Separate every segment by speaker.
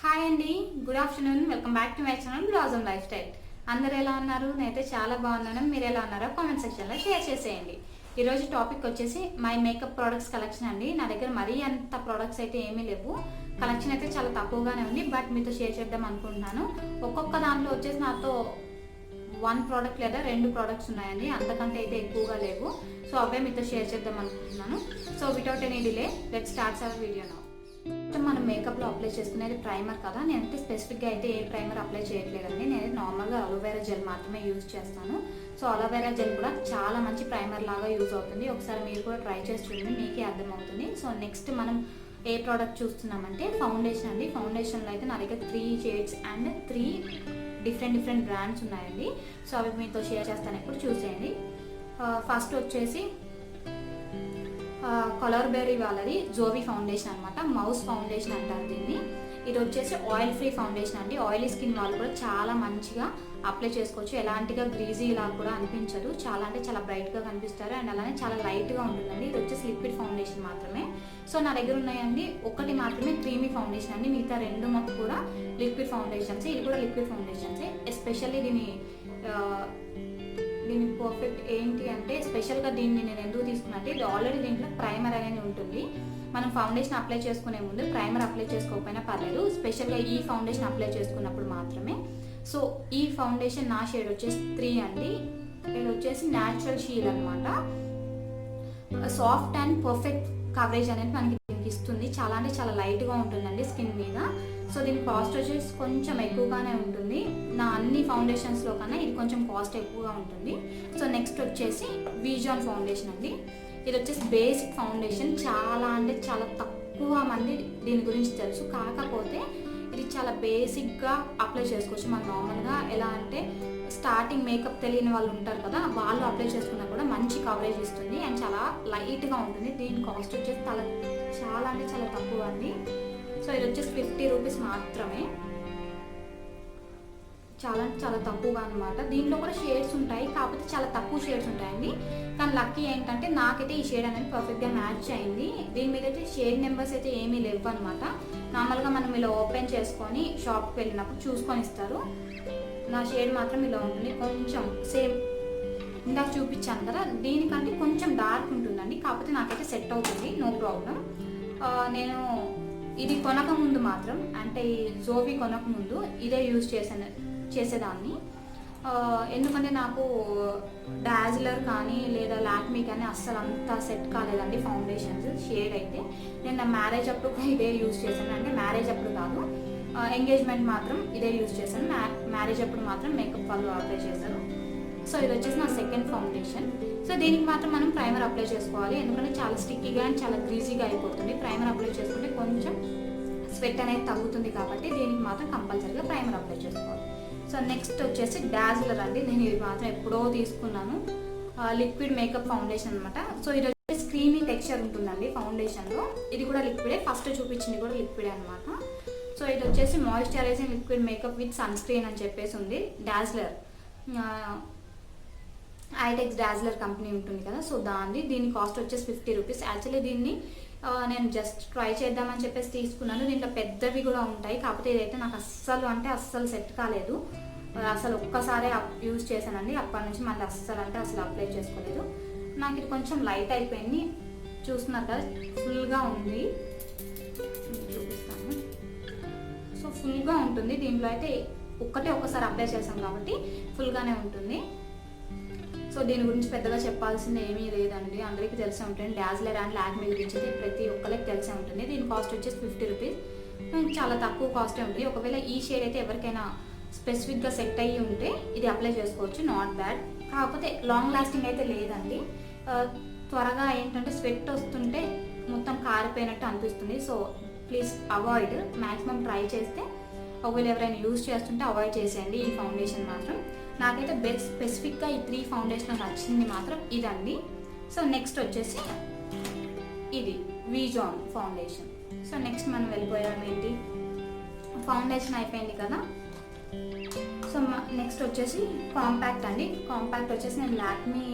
Speaker 1: Hi అండి, good afternoon. Welcome back to my channel blossom life style. అందరు ఎలా ఉన్నారు? నేనైతే చాలా బాగున్నాను. మీరు ఎలా ఉన్నారో కామెంట్ సెక్షన్లో షేర్ చేసేయండి. ఈరోజు టాపిక్ వచ్చేసి మై మేకప్ ప్రోడక్ట్స్ కలెక్షన్ అండి. నా దగ్గర మరీ అంత ప్రోడక్ట్స్ అయితే ఏమీ లేవు. కలెక్షన్ అయితే చాలా తక్కువగానే ఉంది, బట్ మీతో షేర్ చేద్దాం అనుకుంటున్నాను. ఒక్కొక్క దాంట్లో వచ్చేసి నాతో 1 ప్రోడక్ట్ లేదా 2 ప్రోడక్ట్స్ ఉన్నాయండి, అంతకంటే అయితే ఎక్కువగా లేవు. సో అవే మీతో షేర్ చేద్దాం అనుకుంటున్నాను. So without any delay let's start our video now. మనం మేకప్లో అప్లై చేసుకునేది ప్రైమర్ కదా. నేనైతే స్పెసిఫిక్గా అయితే ఏ ప్రైమర్ అప్లై చేయట్లేదండి. నేను నార్మల్గా అలోవెరా జెల్ మాత్రమే యూజ్ చేస్తాను. సో అలోవెరా జెల్ కూడా చాలా మంచి ప్రైమర్ లాగా యూజ్ అవుతుంది. ఒకసారి మీరు కూడా ట్రై చేసి చూడండి, మీకే అర్థమవుతుంది. సో నెక్స్ట్ మనం ఏ ప్రోడక్ట్ చూస్తున్నామంటే ఫౌండేషన్ అండి. ఫౌండేషన్లో అయితే నా దగ్గర 3 షేడ్స్ అండ్ 3 డిఫరెంట్ బ్రాండ్స్ ఉన్నాయండి. సో అవి మీతో షేర్ చేస్తాను, ఇప్పుడు చూసేయండి. ఫస్ట్ వచ్చేసి కలర్ బెర్రీ వాళ్ళది జోవి ఫౌండేషన్ అనమాట. మౌస్ ఫౌండేషన్ అంటారు దీన్ని. ఇది వచ్చేసి ఆయిల్ ఫ్రీ ఫౌండేషన్ అండి. ఆయిలీ స్కిన్ వాళ్ళు కూడా చాలా మంచిగా అప్లై చేసుకోవచ్చు. ఎలాంటిగా గ్రీజీ ఇలా కూడా అనిపించదు. చాలా అంటే చాలా బ్రైట్గా కనిపిస్తారు అండ్ అలానే చాలా లైట్గా ఉంటుందండి. ఇది వచ్చేసి లిక్విడ్ ఫౌండేషన్ మాత్రమే. సో నా దగ్గర ఉన్నాయండి, ఒకటి మాత్రమే క్రీమీ ఫౌండేషన్ అండి. మిగతా 2 కూడా లిక్విడ్ ఫౌండేషన్స్. ఇది కూడా లిక్విడ్ ఫౌండేషన్స్. ఎస్పెషల్లీ దీని పర్ఫెక్ట్ ఏంటి అంటే, స్పెషల్గా దీన్ని నేను ఎందుకు తీసుకున్నట్టే, ఇది ఆల్రెడీ దీంట్లో ప్రైమర్ అనేది ఉంటుంది. మనం ఫౌండేషన్ అప్లై చేసుకునే ముందు ప్రైమర్ అప్లై చేసుకోకపోయినా పర్లేదు, స్పెషల్గా ఈ ఫౌండేషన్ అప్లై చేసుకున్నప్పుడు మాత్రమే. సో ఈ ఫౌండేషన్ నా షేడ్ వచ్చేసి 3 అండి. ఇది వచ్చేసి న్యాచురల్ షీల్ అనమాట. సాఫ్ట్ అండ్ పర్ఫెక్ట్ కవరేజ్ అనేది మనకి దీనికి ఇస్తుంది. చాలా అంటే చాలా లైట్గా ఉంటుందండి స్కిన్ మీద. సో దీని కాస్ట్ వచ్చేసి కొంచెం ఎక్కువగానే ఉంటుంది. నా అన్ని ఫౌండేషన్స్లో కన్నా ఇది కొంచెం కాస్ట్ ఎక్కువగా ఉంటుంది. సో నెక్స్ట్ వచ్చేసి విజాన్ ఫౌండేషన్ అండి. ఇది వచ్చేసి బేసిక్ ఫౌండేషన్. చాలా అంటే చాలా తక్కువ మంది దీని గురించి తెలుసు. కాకపోతే ఇది చాలా బేసిక్గా అప్లై చేసుకోవచ్చు. మనం నార్మల్గా ఎలా అంటే స్టార్టింగ్ మేకప్ తెలియని వాళ్ళు ఉంటారు కదా, వాళ్ళు అప్లై చేసుకున్నా కూడా మంచి కవరేజ్ ఇస్తుంది అండ్ చాలా లైట్గా ఉంటుంది. దీని కాస్ట్ వచ్చేసి చాలా అంటే చాలా తక్కువ అండి. సో ఇది వచ్చేసి 50 రూపీస్ మాత్రమే. చాలా చాలా తక్కువగా అనమాట. దీంట్లో కూడా షేడ్స్ ఉంటాయి, కాకపోతే చాలా తక్కువ షేడ్స్ ఉంటాయండి. కానీ లక్కీ ఏంటంటే నాకైతే ఈ షేడ్ అనేది పర్ఫెక్ట్గా మ్యాచ్ అయింది. దీని మీద అయితే షేడ్ నెంబర్స్ అయితే ఏమీ లేవు అనమాట. నార్మల్గా మనం ఇలా ఓపెన్ చేసుకొని షాప్కి వెళ్ళినప్పుడు చూసుకొని ఇస్తారు. నా షేడ్ మాత్రం ఇలా ఉంటుంది, కొంచెం సేమ్ ఇందాక చూపించాను కదా, దీనికంటే కొంచెం డార్క్ ఉంటుందండి. కాకపోతే నాకైతే సెట్ అవుతుంది, నో ప్రాబ్లం. నేను ఇది కొనక ముందు మాత్రం, అంటే ఈ జోవి కొనక ముందు ఇదే యూజ్ చేసేదాన్ని. ఎందుకంటే నాకు డాజిలర్ కానీ లేదా లాక్మీ కానీ అస్సలు అంత సెట్ కాలేదండి ఫౌండేషన్స్ షేడ్ అయితే. నేను నా మ్యారేజ్ అప్పుడు ఇదే యూజ్ చేశాను. అంటే మ్యారేజ్ అప్పుడు కాదు, ఎంగేజ్మెంట్ మాత్రం ఇదే యూజ్ చేశాను. మ్యారేజ్ అప్పుడు మాత్రం మేకప్ వాళ్ళు అప్లై చేశారు. సో ఇది వచ్చేసి నా సెకండ్ ఫౌండేషన్. సో దీనికి మాత్రం మనం ప్రైమర్ అప్లై చేసుకోవాలి, ఎందుకంటే చాలా స్టిక్కీగా అండ్ చాలా గ్రీజీగా అయిపోతుంది. ప్రైమర్ అప్లై చేసుకుంటే కొంచెం స్వెట్ అనేది తగ్గుతుంది, కాబట్టి దీనికి మాత్రం కంపల్సరీగా ప్రైమర్ అప్లై చేసుకోవాలి. సో నెక్స్ట్ వచ్చేసి డాజిలర్ అండి. నేను ఇది మాత్రం ఎప్పుడో తీసుకున్నాను. లిక్విడ్ మేకప్ ఫౌండేషన్ అనమాట. సో ఇది వచ్చేసి క్రీమీ టెక్స్చర్ ఉంటుందండి ఫౌండేషన్లో. ఇది కూడా లిక్విడే, ఫస్ట్ చూపించింది కూడా లిక్విడే అనమాట. సో ఇది వచ్చేసి moisturising liquid makeup with sunscreen అని చెప్పేసి ఉంది. డాజిలర్ ఐటెక్స్ డాజిలర్ కంపెనీ ఉంటుంది కదా, సో దీని కాస్ట్ వచ్చేసి 50 రూపీస్. యాక్చువల్లీ దీన్ని నేను జస్ట్ ట్రై చేద్దామని చెప్పేసి తీసుకున్నాను. దీంట్లో పెద్దవి కూడా ఉంటాయి, కాకపోతే ఇదైతే నాకు అస్సలు సెట్ కాలేదు. అసలు ఒక్కసారి యూజ్ చేశానండి, అప్పటి నుంచి మళ్ళీ అస్సలు అప్లై చేసుకోలేదు. నాకు ఇది కొంచెం లైట్ అయిపోయింది. చూస్తున్నారు కదా, ఫుల్గా ఉంది, చూపిస్తాను. సో ఫుల్గా ఉంటుంది. దీంట్లో అయితే ఒక్కసారి అప్లై చేసాం కాబట్టి ఫుల్గానే ఉంటుంది. సో దీని గురించి పెద్దగా చెప్పాల్సింది ఏమీ లేదండి, అందరికీ తెలిసే ఉంటుంది. డాజిలర్ అండ్ లాక్మీ గురించి అయితే ప్రతి ఒక్కరికి తెలిసే ఉంటుంది. దీని కాస్ట్ వచ్చేసి 50 రూపీస్. చాలా తక్కువ కాస్టే ఉంటుంది. ఒకవేళ ఈ షేడ్ అయితే ఎవరికైనా స్పెసిఫిక్గా సెట్ అయ్యి ఉంటే ఇది అప్లై చేసుకోవచ్చు, నాట్ బ్యాడ్. కాకపోతే లాంగ్ లాస్టింగ్ అయితే లేదండి. త్వరగా ఏంటంటే స్వెట్ వస్తుంటే మొత్తం కారిపోయినట్టు అనిపిస్తుంది. So please avoid, maximum try చేస్తే. ఒకవేళ ఎవరైనా యూజ్ చేస్తుంటే అవాయిడ్ చేసేయండి ఈ ఫౌండేషన్ మాత్రం. నాకైతే స్పెసిఫిక్గా ఈ 3 ఫౌండేషన్ నచ్చింది మాత్రం ఇదండి. సో నెక్స్ట్ వచ్చేసి ఇది విజాన్ ఫౌండేషన్. సో నెక్స్ట్ మనం వెళ్ళిపోయాం ఏంటి, ఫౌండేషన్ అయిపోయింది కదా. సో నెక్స్ట్ వచ్చేసి కాంపాక్ట్ అండి. కాంపాక్ట్ వచ్చేసి నేను లాక్మీ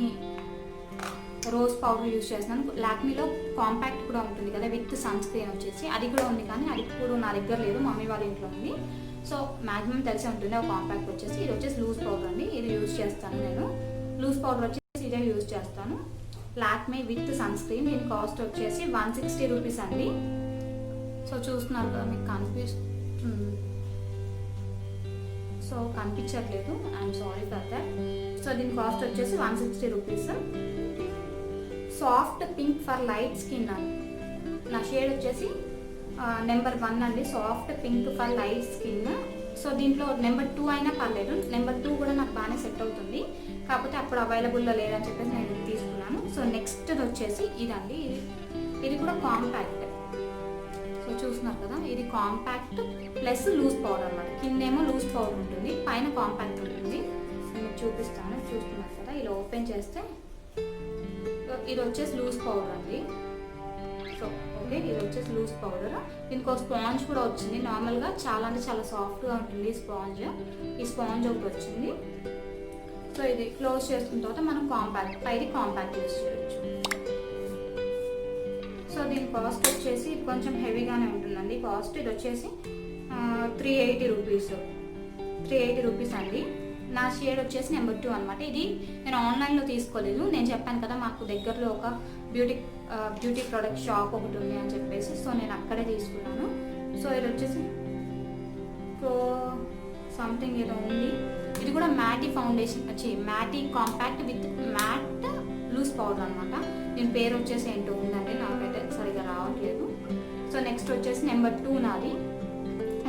Speaker 1: రోజ్ పౌడర్ యూజ్ చేస్తున్నాను. లాక్మీలో కాంపాక్ట్ కూడా ఉంటుంది కదా విత్ సన్ స్క్రీన్ వచ్చేసి, అది కూడా ఉంది కానీ అది ఇప్పుడు నా దగ్గర లేదు, మమ్మీ వాళ్ళ ఇంట్లో ఉంది. సో మ్యాక్సిమం తెలిసే ఉంటుంది ఆ కాంపాక్ట్ వచ్చేసి. ఇది వచ్చేసి లూజ్ పౌడర్ అండి, ఇది యూజ్ చేస్తాను నేను. లూజ్ పౌడర్ వచ్చేసి ఇదే యూజ్ చేస్తాను, లాక్మీ విత్ సన్ స్క్రీన్. దీని కాస్ట్ వచ్చేసి 160 రూపీస్ అండి. సో చూస్తున్నారు కదా మీకు కనిపించట్లేదు, I'm sorry for that. So దీని కాస్ట్ వచ్చేసి 160 rupees. Soft pink for light skin అండి, నా షేడ్ వచ్చేసి నెంబర్ 1 అండి, soft pink for light skin. So దీంట్లో నెంబర్ 2 అయినా పర్లేదు, నెంబర్ 2 కూడా నాకు బాగానే సెట్ అవుతుంది, కాకపోతే అప్పుడు అవైలబుల్లో లేదని చెప్పేసి నేను తీసుకున్నాను. సో నెక్స్ట్ వచ్చేసి ఇదండి, ఇది కూడా కాంపాక్ట్. సో చూస్తున్నారు కదా, ఇది కాంపాక్ట్ ప్లస్ లూజ్ పౌడర్ అన్నమాట. కిందేమో లూజ్ పౌడర్ ఉంటుంది, పైన కాంపాక్ట్ ఉంటుంది. నేను చూపిస్తాను, చూస్తున్నారు కదా, ఇలా ఓపెన్ చేస్తే ఇది వచ్చేసి లూజ్ పౌడర్ అండి. సో ఓకే, ఇది వచ్చేసి లూజ్ పౌడర్. దీనికి ఒక స్పాంజ్ కూడా వచ్చింది. నార్మల్గా చాలా అంటే చాలా సాఫ్ట్గా ఉంటుంది స్పాంజ్, ఈ స్పాంజ్ ఒకటి వచ్చింది. సో ఇది క్లోజ్ చేసుకున్న తర్వాత మనం పైది కాంపాక్ట్ యూజ్ చేయొచ్చు. సో దీని కాస్ట్ వచ్చేసి కొంచెం హెవీగానే ఉంటుందండి కాస్ట్. ఇది వచ్చేసి 380 రూపీస్ అండి. నా షేడ్ వచ్చేసి నెంబర్ 2 అనమాట. ఇది నేను ఆన్లైన్లో తీసుకోలేదు, నేను చెప్పాను కదా మాకు దగ్గరలో ఒక బ్యూటీ ప్రొడక్ట్ షాప్ ఒకటి ఉంది అని చెప్పేసి, సో నేను అక్కడే తీసుకున్నాను. సో ఇది వచ్చేసి సంథింగ్ ఏదో ఉంది. ఇది కూడా matte foundation matte compact with matte loose powder అనమాట. దీని పేరు వచ్చేసి ఏంటో ఉందండి, నాకైతే సరిగా రావట్లేదు. సో నెక్స్ట్ వచ్చేసి నెంబర్ 2 నాది.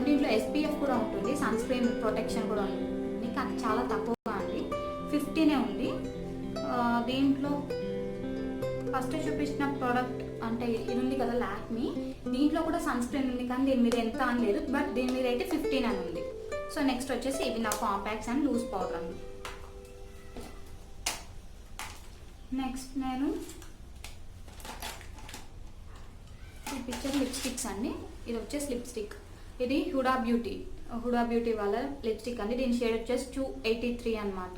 Speaker 1: దీంట్లో SPF కూడా ఉంటుంది, సన్ స్క్రీన్ ప్రొటెక్షన్ కూడా ఉంటుంది, కానీ చాలా తక్కువగా అండి, 50 ఉంది. దీంట్లో ఫస్ట్ చూపించిన ప్రోడక్ట్ అంటే ఇది ఉంది కదా లాక్మీ, దీంట్లో కూడా సన్ స్క్రీన్ ఉంది కానీ దీని మీద ఎంత అని లేదు, బట్ దీని మీద అయితే 15 అని ఉంది. సో నెక్స్ట్ వచ్చేసి ఇవి నా కాంపాక్ట్స్ అండ్ లూజ్ పౌడర్ అండి. నెక్స్ట్ నేను ఈ పిక్చర్ లిప్స్టిక్స్ అండి. ఇది వచ్చేసి లిప్స్టిక్, ఇది హుడా బ్యూటీ వాళ్ళ లిప్స్టిక్ అండి. దీని షేడ్ వచ్చేసి 283 అనమాట.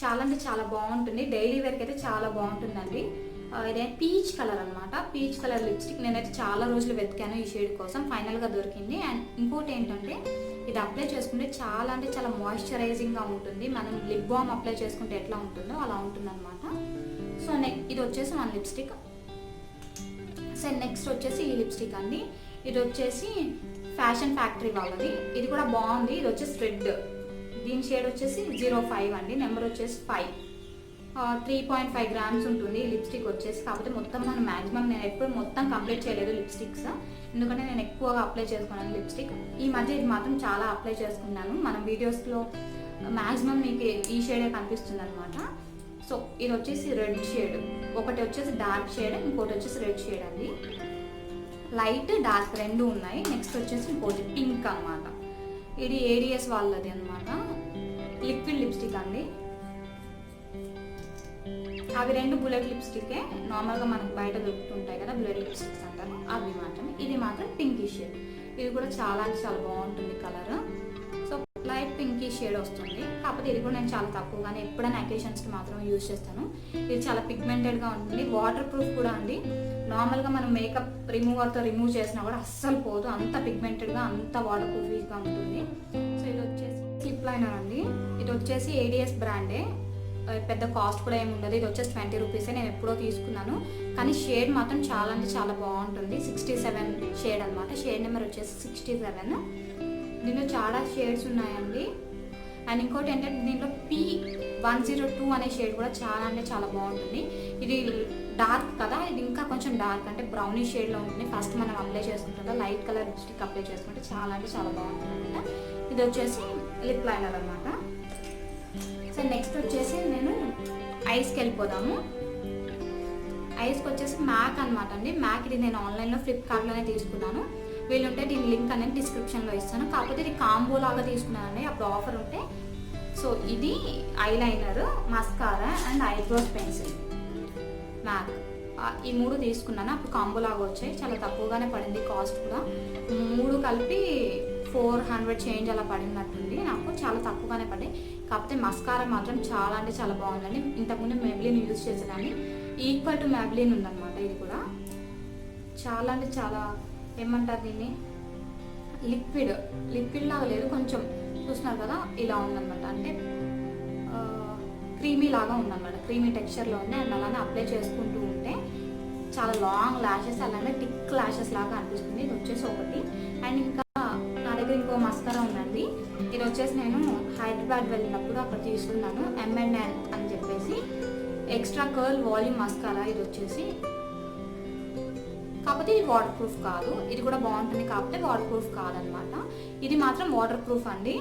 Speaker 1: చాలా అంటే చాలా బాగుంటుంది, డైలీ వేర్కి అయితే చాలా బాగుంటుందండి. ఇదే పీచ్ కలర్ అనమాట, పీచ్ కలర్ లిప్స్టిక్. నేనైతే చాలా రోజులు వెతికాను ఈ షేడ్ కోసం, ఫైనల్గా దొరికింది. అండ్ ఇంకోటి ఏంటంటే ఇది అప్లై చేసుకుంటే చాలా అంటే చాలా మాయిశ్చరైజింగ్గా ఉంటుంది. మనం లిప్ బామ్ అప్లై చేసుకుంటే ఎట్లా ఉంటుందో అలా ఉంటుంది అనమాట. సో ఇది వచ్చేసి మన లిప్స్టిక్. సో నెక్స్ట్ వచ్చేసి ఈ లిప్స్టిక్ అండి. ఇది వచ్చేసి ఫ్యాషన్ ఫ్యాక్టరీ వాళ్ళది, ఇది కూడా బాగుంది. ఇది వచ్చేసి రెడ్, దీని షేడ్ వచ్చేసి 05 అండి, నెంబర్ వచ్చేసి 5. 3.5 గ్రామ్స్ ఉంటుంది లిప్స్టిక్ వచ్చేసి. కాకపోతే మొత్తం మనం మ్యాక్సిమం నేను ఎప్పుడు మొత్తం కంప్లీట్ చేయలేదు లిప్స్టిక్స్, ఎందుకంటే నేను ఎక్కువగా అప్లై చేసుకున్నాను లిప్స్టిక్. ఈ మధ్య ఇది మాత్రం చాలా అప్లై చేసుకున్నాను, మనం వీడియోస్లో మ్యాక్సిమం మీకు ఈ షేడే కనిపిస్తుంది అనమాట. సో ఇది వచ్చేసి రెడ్ షేడ్, ఒకటి వచ్చేసి డార్క్ షేడ్, ఇంకోటి వచ్చేసి రెడ్ షేడ్ అండి. లైట్ డార్క్ రెండు ఉన్నాయి. నెక్స్ట్ వచ్చేసి ఇంకోటి పింక్ అనమాట, ఇది ADS వాళ్ళది అనమాట, లిక్విడ్ లిప్స్టిక్ అండి. అవి రెండు బుల్లెట్ లిప్స్టికే, నార్మల్గా మనకు బయట దొరుకుతుంటాయి కదా బుల్లెట్ లిప్స్టిక్స్ అంటారు, అవి మాత్రమే. ఇది మాత్రం పింకీ షేడ్, ఇది కూడా చాలా అంటే చాలా బాగుంటుంది colour. So light Pinky shade వస్తుంది, కాకపోతే ఇది కూడా నేను చాలా తక్కువగానే ఎప్పుడైనా అకేషన్స్కి మాత్రం యూజ్ చేస్తాను. ఇది చాలా పిగ్మెంటెడ్గా ఉంటుంది, వాటర్ ప్రూఫ్ కూడా అండి. నార్మల్గా మనం మేకప్ రిమూవర్తో రిమూవ్ చేసినా కూడా అస్సలు పోదు, అంత పిగ్మెంటెడ్గా అంత వాటర్ ప్రూఫ్గా ఉంటుంది. సో ఇది వచ్చేసి లిప్ లైనర్ అండి. ఇది వచ్చేసి ADS బ్రాండే, పెద్ద కాస్ట్ కూడా ఏమి ఉండదు. ఇది వచ్చేసి 20 రూపీసే, నేను ఎప్పుడో తీసుకున్నాను, కానీ షేడ్ మాత్రం చాలా అంటే చాలా బాగుంటుంది. 67 షేడ్ అనమాట, షేడ్ నెంబర్ వచ్చేసి 67. దీంట్లో చాలా షేడ్స్ ఉన్నాయండి. అండ్ ఇంకోటి ఏంటంటే దీంట్లో P102 అనే షేడ్ కూడా చాలా అంటే చాలా బాగుంటుంది. ఇది డార్క్ కదా, ఇది ఇంకా కొంచెం డార్క్ అంటే బ్రౌనిష్ షేడ్లో ఉంటుంది. ఫస్ట్ మనం అప్లై చేసుకుంటుందా లైట్ కలర్ లిప్స్టిక్ అప్లై చేసుకుంటే చాలా అంటే చాలా బాగుంటుంది అనమాట. ఇది వచ్చేసి లిప్ లైనర్ అనమాట. సో నెక్స్ట్ వచ్చేసి నేను ఐస్కి వెళ్ళిపోదాము. ఐస్కి వచ్చేసి మ్యాక్ అనమాట అండి. మ్యాక్ ఇది నేను ఆన్లైన్లో ఫ్లిప్కార్ట్లోనే తీసుకున్నాను, వీళ్ళుంటే దీని లింక్ అనేది డిస్క్రిప్షన్లో ఇస్తాను. కాకపోతే ఇది కాంబో లాగా తీసుకున్నానండి, అప్పుడు ఆఫర్ ఉంటే. సో ఇది eyeliner, mascara and eyebrows pencil MAC, ఈ 3 తీసుకున్నాను. అప్పుడు కాంబో లాగా వచ్చాయి, చాలా తక్కువగానే పడింది కాస్ట్ కూడా. 3 కలిపి 400 చేంజ్ అలా పడినట్టుంది నాకు, చాలా తక్కువగానే పడింది. కాకపోతే మస్కారా మాత్రం చాలా అంటే చాలా బాగుందండి. ఇంతకుముందు మెబ్లిన్ యూజ్ చేసేదాన్ని, ఈక్వల్ టు మ్యాబ్లిన్ ఉందన్నమాట. ఇది కూడా చాలా అంటే చాలా ఏమంటారు దీన్ని, లిక్విడ్ లాగా లేదు, కొంచెం చూస్తున్నారు కదా ఇలా ఉందన్నమాట. అంటే క్రీమీ లాగా ఉందన్నమాట, క్రీమీ టెక్స్చర్లో ఉంది. అండ్ అలానే అప్లై చేసుకుంటూ ఉంటే చాలా లాంగ్ ల్యాషెస్ అలానే టిక్ ల్యాషెస్ లాగా అనిపిస్తుంది. ఇది వచ్చేసి ఒకటి. అండ్ ఇంకా నా దగ్గర ఇంకో మస్కారా ఉందండి. ఇది వచ్చేసి నేను హైదరాబాద్ వెళ్ళినప్పుడు అక్కడ తీసుకున్నాను, M&N అని చెప్పేసి ఎక్స్ట్రా కర్ల్ వాల్యూమ్ మస్కారా. ఇది వచ్చేసి కాకపోతే ఇది వాటర్ ప్రూఫ్ కాదు, ఇది కూడా బాగుంటుంది కాకపోతే వాటర్ ప్రూఫ్ కాదనమాట. ఇది మాత్రం వాటర్ ప్రూఫ్ అండి.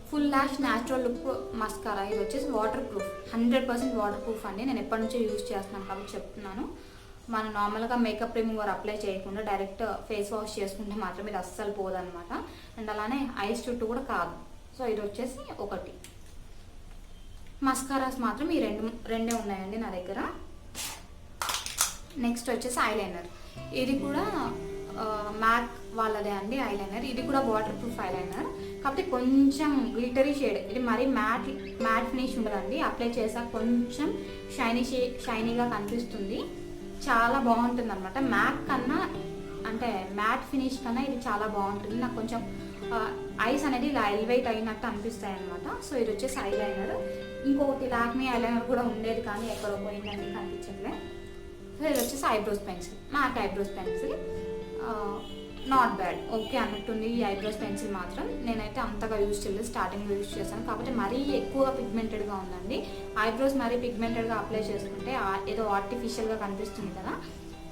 Speaker 1: Full lash natural look mascara. ఇది వచ్చేసి వాటర్ ప్రూఫ్, 100% వాటర్ ప్రూఫ్ అండి. నేను ఎప్పటి నుంచో యూజ్ చేస్తున్నాను కాబట్టి చెప్తున్నాను. మనం నార్మల్గా మేకప్ రిమూవర్ అప్లై చేయకుండా డైరెక్ట్ ఫేస్ వాష్ చేసుకుంటే మాత్రం ఇది అస్సలు పోదనమాట. అండ్ అలానే ఐస్ చుట్టూ కూడా కాదు. సో ఇది వచ్చేసి ఒకటి. మస్కారాస్ మాత్రం ఈ రెండే ఉన్నాయండి నా దగ్గర. నెక్స్ట్ వచ్చేసి ఐలైనర్. ఇది కూడా మ్యాక్ వాళ్ళదే అండి ఐలైనర్. ఇది కూడా వాటర్ ప్రూఫ్ ఐలైనర్ కాకపోతే కొంచెం గ్లిటరీ షేడ్. ఇది మరీ మ్యాట్ ఫినిష్ ఉండదండి, అప్లై చేసాక కొంచెం షైనీగా కనిపిస్తుంది. చాలా బాగుంటుంది అనమాట. మ్యాక్ కన్నా అంటే మ్యాట్ ఫినిష్ కన్నా ఇది చాలా బాగుంటుంది. నాకు కొంచెం ఐస్ అనేది ఇలా ఎలివేట్ అయినట్టు అనిపిస్తాయి అనమాట. సో ఇది వచ్చేసి ఐలైనర్. ఇంకొకటి లాక్మీ ఐలైనర్ కూడా ఉండేది కానీ ఎక్కడో పోయిందండి, కనిపించట్లే. సో ఇది వచ్చేసి eyebrows pencil, matte eyebrows pencil. Not bad, okay అన్నట్టుంది. ఈ ఐబ్రోస్ పెన్సిల్ మాత్రం నేనైతే అంతగా యూజ్ చేయలేదు, స్టార్టింగ్లో యూజ్ చేశాను కాకపోతే మరీ ఎక్కువగా పిగ్మెంటెడ్గా ఉందండి. ఐబ్రోస్ మరీ పిగ్మెంటెడ్గా అప్లై చేసుకుంటే ఏదో ఆర్టిఫిషియల్గా కనిపిస్తుంది కదా.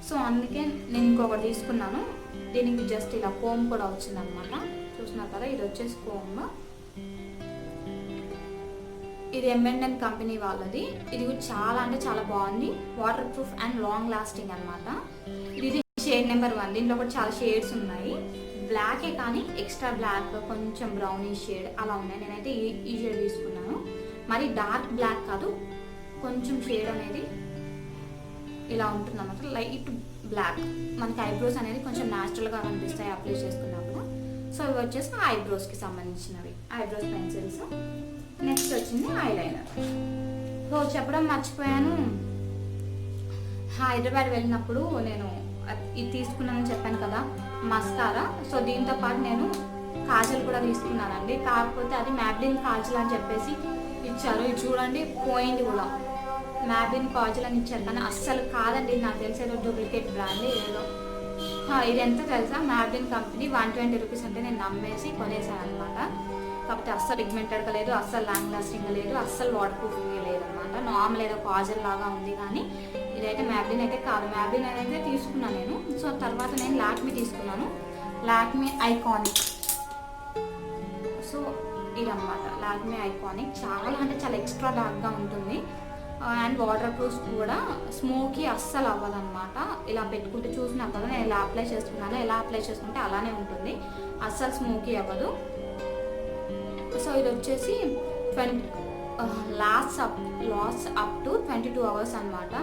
Speaker 1: సో అందుకే నేను ఇంకొకటి తీసుకున్నాను. దీనికి జస్ట్ ఇలా కోమ్ కూడా వచ్చిందనమాట, చూస్తున్నారు కదా. ఇది వచ్చేసి కోమ్, ఇది M&N కంపెనీ వాళ్ళది. ఇది చాలా అంటే చాలా బాగుంది, water proof and long lasting అనమాట. ఇది షేడ్ నెంబర్ 1. దీంట్లో కూడా చాలా షేడ్స్ ఉన్నాయి. బ్లాకే కానీ ఎక్స్ట్రా బ్లాక్, కొంచెం బ్రౌనిష్ షేడ్ అలా ఉన్నాయి. నేనైతే ఈ షేడ్ తీసుకున్నాను. మరి డార్క్ బ్లాక్ కాదు, కొంచెం షేడ్ అనేది ఇలా ఉంటుంది అన్నమాట, లైట్ బ్లాక్. మనకి ఐబ్రోస్ అనేది కొంచెం న్యాచురల్గా కనిపిస్తాయి అప్లై చేసుకున్నప్పుడు. సో ఇవి వచ్చేసి ఐబ్రోస్కి సంబంధించినవి ఐబ్రోస్ పెన్సిల్స్. నెక్స్ట్ వచ్చింది ఐలైనర్. సో చెప్పడం మర్చిపోయాను, హైదరాబాద్ వెళ్ళినప్పుడు నేను ఇది తీసుకున్నానని చెప్పాను కదా మస్కారా. సో దీంతో పాటు నేను కాజల్ కూడా తీసుకున్నానండి. కాకపోతే అది మ్యాబ్లిన్ కాజల్ అని చెప్పేసి ఇచ్చారు. ఇది చూడండి పోయింది కూడా, మ్యాబ్లిన్ కాజల్ అని ఇచ్చారు కానీ అస్సలు కాదండి. నాకు తెలిసేదో డూప్లికేట్ బ్రాండ్ ఏదో. ఇది ఎంత తెలుసా, మ్యాబ్లిన్ కంపెనీ 120 రూపీస్ అంటే నేను నమ్మేసి కొనేసాను అనమాట. కాకపోతే అస్సలు పిగ్మెంటెడ్గా లేదు, అస్సలు లాంగ్ లాస్టింగ్ లేదు, అస్సలు వాటర్ ప్రూఫ్గా లేదనమాట. నార్మల్ ఏదో కాజల్ లాగా ఉంది కానీ ఇదైతే మ్యాబ్లిన్ అయితే కాదు. మ్యాబ్లిన్ అయితే తీసుకున్నాను నేను. సో తర్వాత నేను లాక్మీ తీసుకున్నాను, లాక్మీ ఐకానిక్. సో ఇదన్నమాట లాక్మీ ఐకానిక్. చాలా అంటే చాలా ఎక్స్ట్రా డార్క్గా ఉంటుంది అండ్ వాటర్ ప్రూఫ్ కూడా, స్మోకీ అస్సలు అవ్వదన్నమాట. ఇలా పెట్టుకుంటే చూసినా కదా నేను ఇలా అప్లై చేసుకున్నాను, ఎలా అప్లై చేసుకుంటే అలానే ఉంటుంది, అస్సలు స్మోకీ అవ్వదు. సో ఇది వచ్చేసి లాస్ అప్ టు 22 అవర్స్ అనమాట.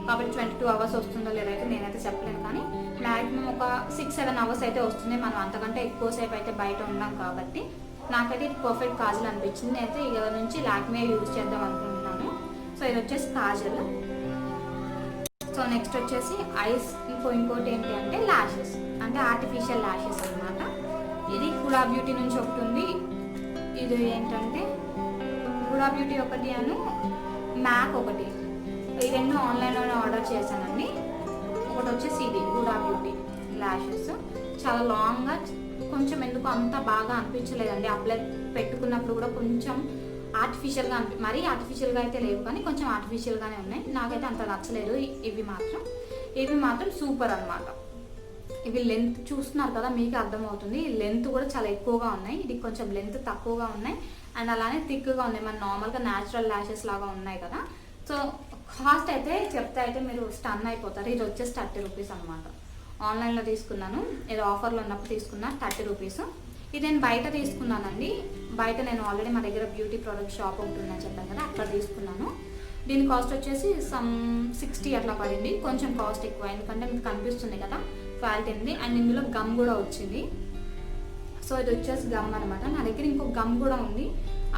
Speaker 1: కాబట్టి 22 అవర్స్ వస్తుందో లేదైతే నేనైతే చెప్పలేను కానీ మ్యాక్సిమం ఒక 6-7 అవర్స్ అయితే వస్తుంది. మనం అంతకంటే ఎక్కువసేపు అయితే బయట ఉన్నాం కాబట్టి నాకైతే ఇది పర్ఫెక్ట్ కాజల్ అనిపించింది. నేనైతే ఇక నుంచి లాక్మీ యూజ్ చేద్దాం అనుకుంటున్నాను. సో ఇది వచ్చేసి కాజల్. సో నెక్స్ట్ వచ్చేసి ఐస్. ఇంకోటి ఏంటి అంటే ల్యాషెస్, అంటే ఆర్టిఫిషియల్ ల్యాషెస్ అనమాట. ఇది హుడా బ్యూటీ నుంచి ఒకటి ఉంది. ఇది ఏంటంటే హుడా బ్యూటీ ఒకటి అను మ్యాక్ ఒకటి, ఈ రెండు ఆన్లైన్లోనే ఆర్డర్ చేశానండి. ఒకటి వచ్చేసి ఇది హుడా బ్యూటీ ల్యాషెస్. చాలా లాంగ్గా, కొంచెం ఎందుకు అంత బాగా అనిపించలేదండి. అప్లై పెట్టుకున్నప్పుడు కూడా కొంచెం ఆర్టిఫిషియల్గా మరీ ఆర్టిఫిషియల్గా అయితే లేవు కానీ కొంచెం ఆర్టిఫిషియల్గానే ఉన్నాయి. నాకైతే అంత నచ్చలేదు. ఇవి మాత్రం సూపర్ అనమాట. ఇవి లెంత్ చూస్తున్నారు కదా, మీకు అర్థమవుతుంది. లెంత్ కూడా చాలా ఎక్కువగా ఉన్నాయి, ఇది కొంచెం లెంత్ తక్కువగా ఉన్నాయి అండ్ అలానే థిక్గా ఉన్నాయి. మన నార్మల్గా న్యాచురల్ ల్యాషెస్ లాగా ఉన్నాయి కదా. సో కాస్ట్ అయితే చెప్తే అయితే మీరు స్టన్ అయిపోతారు. ఇది వచ్చేసి 30 రూపీస్ అనమాట. ఆన్లైన్లో తీసుకున్నాను, ఏదో ఆఫర్లో ఉన్నప్పుడు తీసుకున్నా, 30 రూపీస్. ఇది నేను బయట తీసుకున్నానండి. బయట నేను ఆల్రెడీ మా దగ్గర బ్యూటీ ప్రోడక్ట్ షాప్ ఒకటి ఉందని చెప్పాను కదా, అక్కడ తీసుకున్నాను. దీని కాస్ట్ వచ్చేసి 60 అట్లా పడింది. కొంచెం కాస్ట్ ఎక్కువ, ఎందుకంటే మీకు కనిపిస్తుంది కదా క్వాలిటీ ఉంది. అండ్ ఇందులో గమ్ కూడా వచ్చింది. సో ఇది వచ్చేసి గమ్ అనమాట. నా దగ్గర ఇంకో గమ్ కూడా ఉంది,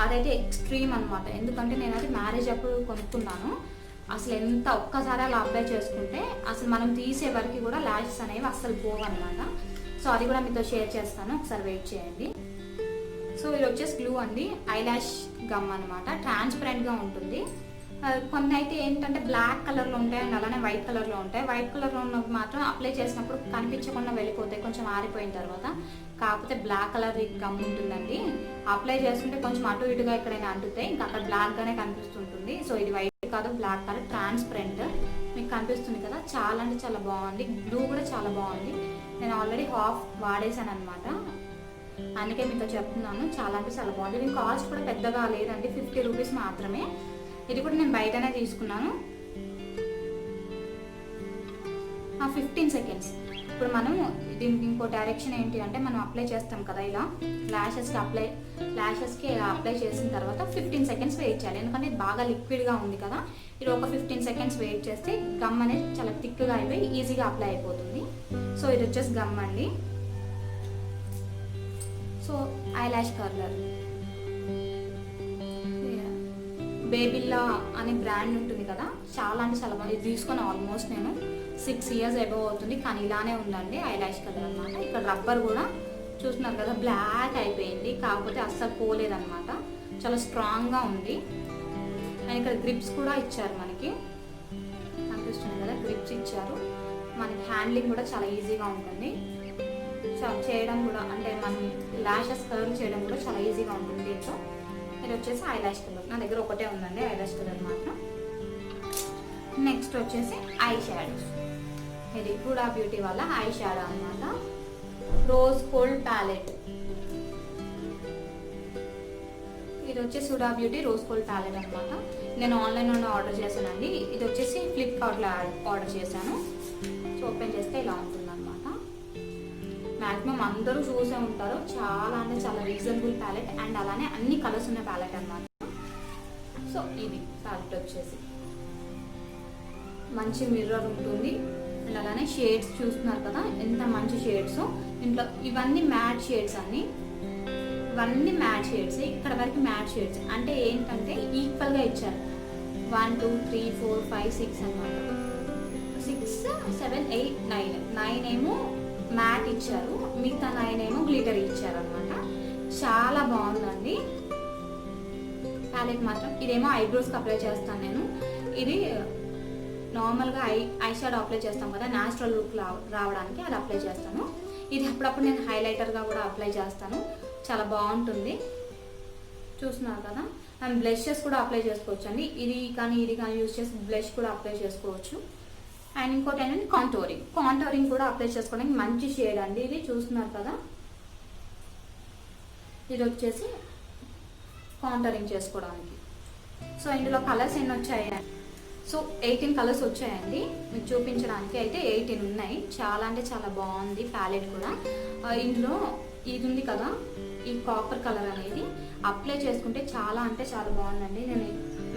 Speaker 1: అదైతే ఎక్స్ట్రీమ్ అనమాట. ఎందుకంటే నేనైతే మ్యారేజ్ అప్పుడు కొనుక్కున్నాను. అసలు ఎంత ఒక్కసారి అలా అప్లై చేసుకుంటే అసలు మనం తీసే వరకు కూడా ల్యాషెస్ అనేవి అస్సలు పోవన్నమాట. సో అది కూడా మీతో షేర్ చేస్తాను, ఒకసారి వెయిట్ చేయండి. సో ఇది వచ్చేసి గ్లూ అండి, ఐలాష్ గమ్ అనమాట. ట్రాన్స్పరెంట్గా ఉంటుంది. కొన్ని అయితే ఏంటంటే బ్లాక్ కలర్లో ఉంటాయి అండ్ అలానే వైట్ కలర్లో ఉంటాయి. వైట్ కలర్లో ఉన్నవి మాత్రం అప్లై చేసినప్పుడు కనిపించకుండా వెళ్ళిపోతాయి కొంచెం ఆరిపోయిన తర్వాత. కాకపోతే బ్లాక్ కలర్ గమ్ ఉంటుందండి, అప్లై చేసుకుంటే కొంచెం అటు ఇటుగా ఎక్కడైనా అంటుతాయి, ఇంకా అక్కడ బ్లాక్గానే కనిపిస్తుంటుంది. సో ఇది వైట్ కాదు, బ్లాక్ కలర్, ట్రాన్స్పరెంట్ మీకు కనిపిస్తుంది కదా. చాలా అంటే చాలా బాగుంది. గ్లూ కూడా చాలా బాగుంది. నేను ఆల్రెడీ హాఫ్ వాడేసాను అనమాట, అందుకే మీతో చెప్తున్నాను. చాలా అంటే చాలా బాగుంది. దీని కాస్ట్ కూడా పెద్దగా లేదండి, 50 రూపీస్ మాత్రమే. ఇది కూడా నేను బయటనే తీసుకున్నాను. 15 సెకండ్స్. ఇప్పుడు మనం దీనికి ఇంకో డైరెక్షన్ ఏంటి అంటే, మనం అప్లై చేస్తాం కదా ఇలా ల్యాషెస్కి ఇలా అప్లై చేసిన తర్వాత 15 సెకండ్స్ వెయిట్ చేయాలి. ఎందుకంటే ఇది బాగా లిక్విడ్గా ఉంది కదా. ఇది ఒక 15 సెకండ్స్ వెయిట్ చేస్తే గమ్ అనేది చాలా థిక్గా అయిపోయి ఈజీగా అప్లై అయిపోతుంది. సో ఇది వచ్చేసి గమ్ అండి. సో ఐలాష్ కర్లర్, బేబిల్లా అనే బ్రాండ్ ఉంటుంది కదా, చాలా అంటే చాలా బాగుంది. ఇది తీసుకొని ఆల్మోస్ట్ నేను 6 ఇయర్స్ అబవ్ అవుతుంది, కానీ ఇలానే ఉందండి ఐలాష్ కలర్ అనమాట. ఇక్కడ రబ్బర్ కూడా చూస్తున్నారు కదా, బ్లాక్ అయిపోయింది, కాకపోతే అస్సలు పోలేదన్నమాట. చాలా స్ట్రాంగ్గా ఉంది. అండ్ ఇక్కడ గ్రిప్స్ కూడా ఇచ్చారు మనకి, కనిపిస్తుంది కదా, గ్రిప్స్ ఇచ్చారు. మనకి హ్యాండ్లింగ్ కూడా చాలా ఈజీగా ఉంటుంది. చేయడం కూడా అంటే మనం ల్యాషెస్ కలర్ చేయడం కూడా చాలా ఈజీగా ఉంటుంది దీంట్లో. ఇది వచ్చేసి ఐలాష్ కలర్, నా దగ్గర ఒకటే ఉందండి ఐలాష్ కలర్ మాత్రం. నెక్స్ట్ వచ్చేసి ఐ షాడోస్. ఇది హుడా బ్యూటీ వల్ల ఐ షాడో అనమాట, రోజ్ గోల్డ్ ప్యాలెట్. ఇది వచ్చేసి Huda Beauty rose gold palette అనమాట. నేను ఆన్లైన్లోనే ఆర్డర్ చేశానండి. ఇది వచ్చేసి ఫ్లిప్కార్ట్లో ఆర్డర్ చేశాను. సో ఓపెన్ చేస్తే ఇలా ఉంటుంది అనమాట. మ్యాక్సిమం అందరూ చూసే ఉంటారు. చాలా అంటే చాలా రీజనబుల్ ప్యాలెట్ అండ్ అలానే అన్ని కలర్స్ ఉన్న ప్యాలెట్ అనమాట. సో ఇది ప్యాలెట్ వచ్చేసి మంచి మిర్రర్ ఉంటుంది అండ్ అలానే షేడ్స్ చూస్తున్నారు కదా, ఎంత మంచి షేడ్స్. ఇంట్లో ఇవన్నీ మ్యాట్ షేడ్స్ అన్ని, ఇవన్నీ మ్యాట్ షేడ్స్. ఇక్కడ వరకు మ్యాట్ షేడ్స్ అంటే ఏంటంటే ఈక్వల్గా ఇచ్చారు. 1 2 3 4 5 6 అనమాట. 6 7 8 9 ఏమో మ్యాట్ ఇచ్చారు, మిగతా 9 ఏమో గ్లిటర్ ఇచ్చారు అనమాట. చాలా బాగుందండి ప్యాలెట్ మాత్రం. ఇదేమో ఐబ్రోస్కి అప్లై చేస్తాను నేను. ఇది నార్మల్గా ఐ షాడో అప్లై చేస్తాం కదా, న్యాచురల్ లుక్ రావడానికి అది అప్లై చేస్తాను. ఇది అప్పుడప్పుడు నేను హైలైటర్గా కూడా అప్లై చేస్తాను, చాలా బాగుంటుంది. చూస్తున్నారు కదా. అండ్ బ్లషెస్ కూడా అప్లై చేసుకోవచ్చు అండి. ఇది కానీ యూజ్ చేసి బ్లష్ కూడా అప్లై చేసుకోవచ్చు. అండ్ ఇంకోటి ఏంటంటే కాంటోరింగ్ కూడా అప్లై చేసుకోవడానికి మంచి షేడ్ అండి. ఇది చూస్తున్నారు కదా, ఇది వచ్చేసి కాంటోరింగ్ చేసుకోవడానికి. సో ఇందులో కలర్స్ ఎన్ని వచ్చాయి? సో 18 కలర్స్ వచ్చాయండి. మీకు చూపించడానికి అయితే 18 ఉన్నాయి. చాలా అంటే చాలా బాగుంది ప్యాలెట్ కూడా. ఇందులో ఇది ఉంది కదా, ఈ కాపర్ కలర్ అనేది అప్లై చేసుకుంటే చాలా అంటే చాలా బాగుందండి. నేను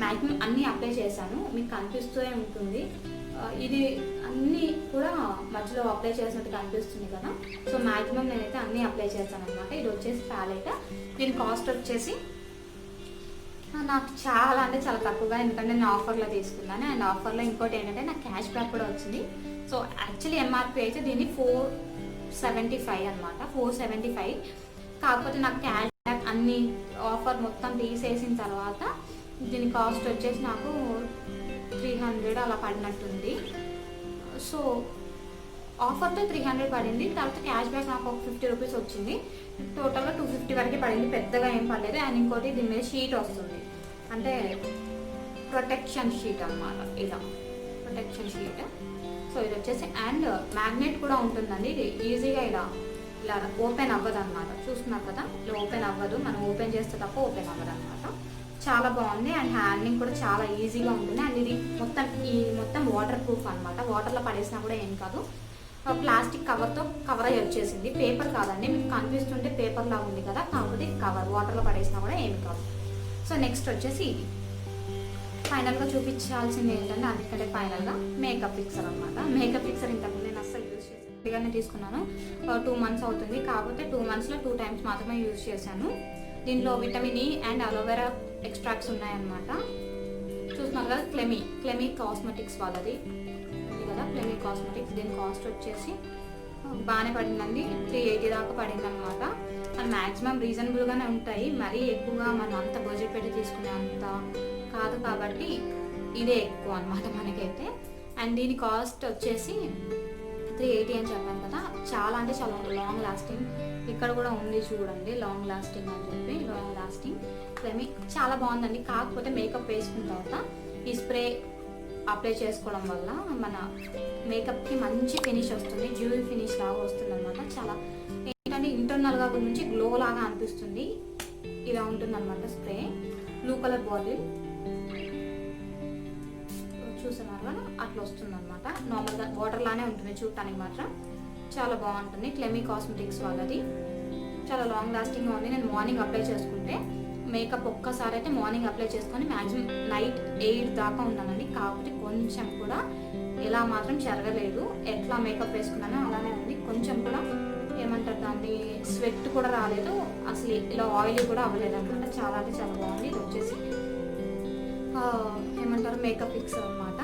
Speaker 1: మ్యాక్సిమం అన్నీ అప్లై చేశాను, మీకు కనిపిస్తూనే ఉంటుంది. ఇది అన్నీ కూడా మధ్యలో అప్లై చేసినట్టు కనిపిస్తుంది కదా. సో మ్యాక్సిమం నేనైతే అన్నీ అప్లై చేశాను అనమాట. ఇది వచ్చేసి ప్యాలెట్. దీని కాస్ట్ వచ్చేసి నాకు చాలా అంటే చాలా తక్కువగా, ఎందుకంటే నేను ఆఫర్లో తీసుకున్నాను. అండ్ ఆఫర్లో ఇంకోటి ఏంటంటే నాకు క్యాష్ బ్యాక్ కూడా వచ్చింది. సో యాక్చువల్లీ ఎంఆర్పి అయితే దీన్ని 475 అనమాట, 475. కాకపోతే నాకు క్యాష్ బ్యాక్ అన్ని ఆఫర్ మొత్తం తీసేసిన తర్వాత దీని కాస్ట్ వచ్చేసి నాకు 300 అలా పడినట్టుంది. సో ఆఫర్తో 300 పడింది, తర్వాత క్యాష్ బ్యాక్ నాకు ఒక 50 రూపీస్ వచ్చింది. టోటల్గా 250 వరకు పడింది, పెద్దగా ఏం పడలేదు. అండ్ ఇంకోటి దీని మీద షీట్ వస్తుంది, అంటే ప్రొటెక్షన్ షీట్ అన్నమాట, ఇలా ప్రొటెక్షన్ షీట్. సో ఇది వచ్చేసి అండ్ మ్యాగ్నెట్ కూడా ఉంటుందండి. ఇది ఈజీగా ఇలా ఓపెన్ అవ్వదు అనమాట. చూస్తున్నారు కదా, ఇలా ఓపెన్ అవ్వదు, మనం ఓపెన్ చేస్తే తప్ప ఓపెన్ అవ్వదు అనమాట. చాలా బాగుంది అండ్ హ్యాండ్లింగ్ కూడా చాలా ఈజీగా ఉంటుంది. అండ్ ఇది మొత్తం వాటర్ ప్రూఫ్ అనమాట, వాటర్లో పడేసినా కూడా ఏం కాదు. ప్లాస్టిక్ కవర్తో కవర్ అయ్యి వచ్చేసింది, పేపర్ కాదండి. మీకు కనిపిస్తుంటే పేపర్ లాగా ఉంది కదా, కాకపోతే కవర్, వాటర్లో పడేసినా కూడా ఏమి కాదు. సో నెక్స్ట్ వచ్చేసి ఇది ఫైనల్గా చూపించాల్సింది ఏంటంటే, అందుకంటే ఫైనల్గా మేకప్ ఫిక్సర్ అనమాట. మేకప్ ఫిక్సర్ ఇంతకు నేను అస్సలు యూజ్ చేశాను, ఇదిగానే తీసుకున్నాను. 2 months అవుతుంది, కాకపోతే 2 monthsలో 2 times మాత్రమే యూజ్ చేశాను. దీంట్లో vitamin E and aloe vera extracts ఉన్నాయన్నమాట. చూస్తున్నారు కదా, క్లెమీ కాస్మెటిక్స్ వాళ్ళది ఉంది కదా, క్లెమీ కాస్మెటిక్స్. దీని కాస్ట్ వచ్చేసి బాగానే పడిందండి, 380 దాకా పడింది అనమాట. అండ్ మ్యాక్సిమం రీజనబుల్గానే ఉంటాయి, మరీ ఎక్కువగా మనం అంత బడ్జెట్ పెట్టి తీసుకునే అంత కాదు కాబట్టి ఇదే ఎక్కువ అనమాట మనకైతే. అండ్ దీని కాస్ట్ వచ్చేసి 380 అని చెప్పాను కదా, చాలా అంటే చాలా లాంగ్ లాస్టింగ్. ఇక్కడ కూడా ఉంది చూడండి, లాంగ్ లాస్టింగ్ అని చెప్పి, లాంగ్ లాస్టింగ్ క్లెమీ చాలా బాగుందండి. కాకపోతే మేకప్ వేసుకున్న తర్వాత ఈ స్ప్రే అప్లై చేసుకోవడం వల్ల మన మేకప్కి మంచి ఫినిష్ వస్తుంది, జ్యూవెల్ ఫినిష్ లాగా వస్తుంది అనమాట. చాలా ఏంటంటే ఇంటర్నల్గా గురించి గ్లో లాగా అనిపిస్తుంది. ఇలా ఉంటుంది అనమాట స్ప్రే. బ్లూ కలర్ బాటిల్ చూస్తున్నారు కదా, అట్లా వస్తుంది అనమాట. నార్మల్గా వాటర్ లానే ఉంటుంది చూడటానికి, మాత్రం చాలా బాగుంటుంది. క్లెమీ కాస్మెటిక్స్ వాళ్ళది చాలా లాంగ్ లాస్టింగ్గా ఉంది. నేను మార్నింగ్ అప్లై చేసుకుంటే మేకప్ ఒక్కసారి అయితే మార్నింగ్ అప్లై చేసుకొని మ్యాక్సిమం నైట్ 8 దాకా ఉన్నానండి. కాకపోతే కొంచెం కూడా ఎలా మాత్రం చెరగలేదు, ఎట్లా మేకప్ వేసుకున్నానో అలానే ఉంది. కొంచెం కూడా ఏమంటారు దాన్ని, స్వెట్ కూడా రాలేదు అసలు, ఇలా ఆయిలీ కూడా అవ్వలేదు అనమాట. చాలా అంటే చాలా బాగుంది. ఇది వచ్చేసి ఏమంటారు మేకప్ ఫిక్సర్ అనమాట.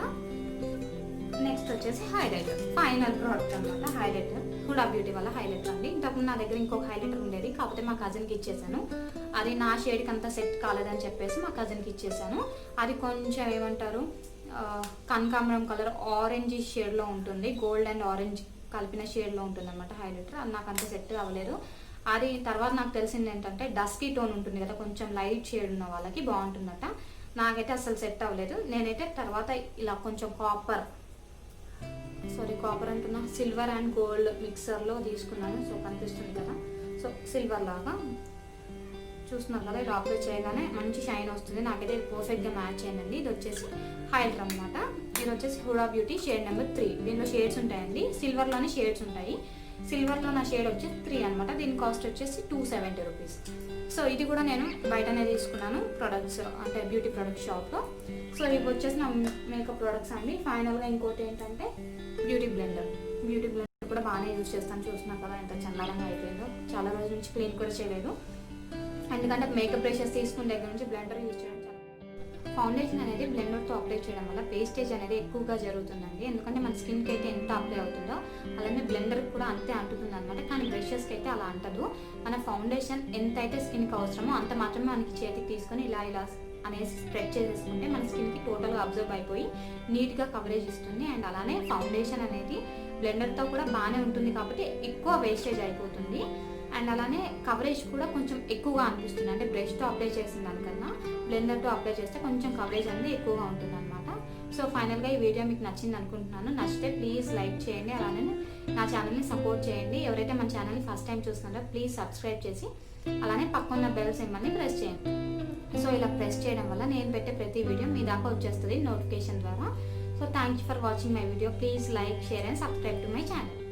Speaker 1: నెక్స్ట్ వచ్చేసి హైలైటర్, ఫైనల్ ప్రోడక్ట్ అనమాట. హైలైటర్ హుడా బ్యూటీ వల్ల హైలైటర్ అండి. ఇంతకుముందు నా దగ్గర ఇంకొక హైలైటర్ ఉండేది, కాకపోతే మా కజిన్కి ఇచ్చేసాను. అది నా షేడ్కి అంతా సెట్ కాలేదని చెప్పేసి మా కజిన్కి ఇచ్చేసాను. అది కొంచెం ఏమంటారు కనకాంబరం కలర్ ఆరెంజ్ షేడ్లో ఉంటుంది, గోల్డ్ అండ్ ఆరెంజ్ కలిపిన షేడ్లో ఉంటుంది అనమాట హైలైటర్. అది నాకు అంత సెట్ అవ్వలేదు. అది తర్వాత నాకు తెలిసింది ఏంటంటే డస్కీ టోన్ ఉంటుంది కదా, కొంచెం లైట్ షేడ్ ఉన్న వాళ్ళకి బాగుంటుందట. నాకైతే అసలు సెట్ అవ్వలేదు. నేనైతే తర్వాత ఇలా కొంచెం కాపర్ అంటున్నా, సిల్వర్ అండ్ గోల్డ్ మిక్సర్లో తీసుకున్నాను. సో కనిపిస్తుంది కదా, సో సిల్వర్ లాగా చూస్తున్నారు కదా, ఇది అప్లై చేయగానే మంచి షైన్ వస్తుంది. నాకైతే ఇది పర్ఫెక్ట్గా మ్యాచ్ అయ్యిందండి. ఇది వచ్చేసి హైలైటర్ అనమాట. ఇది వచ్చేసి హుడా బ్యూటీ షేడ్ నెంబర్ 3. దీనిలో షేడ్స్ ఉంటాయండి, సిల్వర్లోనే షేడ్స్ ఉంటాయి. సిల్వర్లో నా షేడ్ వచ్చేసి 3 అనమాట. దీని కాస్ట్ వచ్చేసి 270 రూపీస్. సో ఇది కూడా నేను బయటనే తీసుకున్నాను ప్రొడక్ట్స్, అంటే బ్యూటీ ప్రొడక్ట్ షాప్లో. సో ఇవి వచ్చేసి నా మేకప్ ప్రొడక్ట్స్ అండి. ఫైనల్గా ఇంకోటి ఏంటంటే బ్యూటీ బ్లెండర్ కూడా బాగానే యూజ్ చేస్తాను. చూస్తున్నా కదా ఎంత చందాలంగా అయిపోయిందో. చాలా రోజుల నుంచి క్లీన్ కూడా చేయలేదు, ఎందుకంటే మేకప్ బ్రషెస్ తీసుకున్న దగ్గర నుంచి బ్లెండర్ యూజ్ చేయడం. ఫౌండేషన్ అనేది బ్లెండర్తో అప్లై చేయడం వల్ల వేస్టేజ్ అనేది ఎక్కువగా జరుగుతుందండి. ఎందుకంటే మన స్కిన్కి అయితే ఎంత అప్లై అవుతుందో అలానే బ్లెండర్కి కూడా అంతే అంటుతుంది అనమాట. కానీ బ్రషెస్కి అయితే అలా అంటదు. మన ఫౌండేషన్ ఎంత అయితే స్కిన్కి అవసరమో అంత మాత్రమే మనకి చేతికి తీసుకొని ఇలా అనేసి స్ప్రెడ్ చేసేసుకుంటే మన స్కిన్కి టోటల్గా అబ్జర్వ్ అయిపోయి నీట్గా కవరేజ్ ఇస్తుంది. అండ్ అలానే ఫౌండేషన్ అనేది బ్లెండర్తో కూడా బాగానే ఉంటుంది కాబట్టి ఎక్కువ వేస్టేజ్ అయిపోతుంది. అండ్ అలానే కవరేజ్ కూడా కొంచెం ఎక్కువగా అనిపిస్తుంది. అంటే బ్రష్తో అప్లై చేసిన దానికన్నా బ్లెండర్తో అప్లై చేస్తే కొంచెం కవరేజ్ అనేది ఎక్కువగా ఉంటుంది అనమాట. సో ఫైనల్గా ఈ వీడియో మీకు నచ్చింది అనుకుంటున్నాను. నచ్చితే ప్లీజ్ లైక్ చేయండి, అలానే నా ఛానల్ని సపోర్ట్ చేయండి. ఎవరైతే మన ఛానల్ని ఫస్ట్ టైం చూస్తున్నారో ప్లీజ్ సబ్స్క్రైబ్ చేసి అలానే పక్కన బెల్ సింబల్ని ప్రెస్ చేయండి. సో ఇలా ప్రెస్ చేయడం వల్ల నేను పెట్టే ప్రతి వీడియో మీ దాకా వచ్చేస్తుంది నోటిఫికేషన్ ద్వారా. So thank you for watching my video. Please like, share and subscribe to my channel.